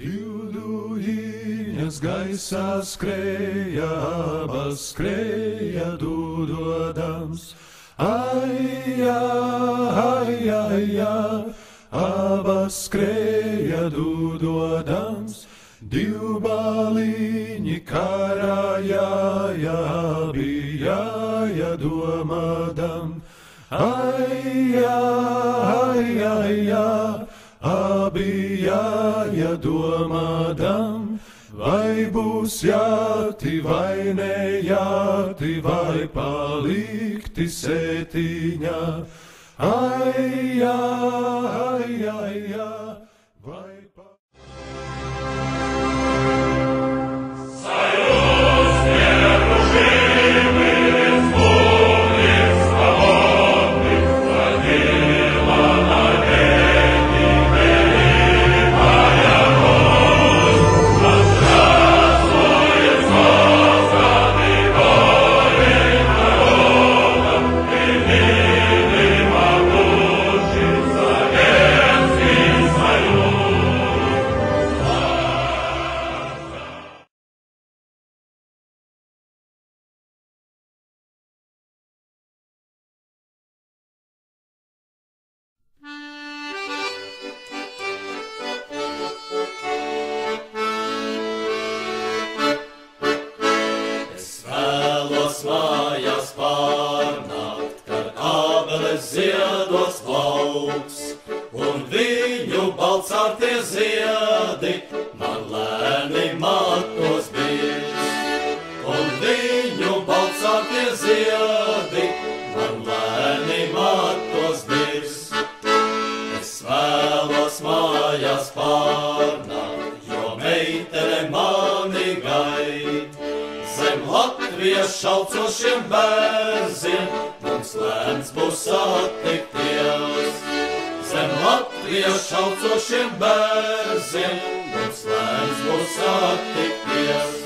Divdujiņas gaisā skrēja, abas skrēja dūdodams. Ai, abas skrēja dūdodams. Divbaliņi karājāja, bijāja domādam. Ai, bijāja domādam. Vai būs jāti, vai nejāti, vai palikti sētiņā. Ai, vai mājās pārnākt, kad ābeles ziedos plauks, un viņu baltsārtie ziedi man lēni matos birs. Un viņu baltsārtie ziedi man lēni matos birs. Es vēlos mājās pārnākt, jo meitene mani gaid. Zem Latvijas šaucošiem bērziem mums lēns būs satikties. Zem Latvijas šaucošiem bērziem mums lēns būs satikties.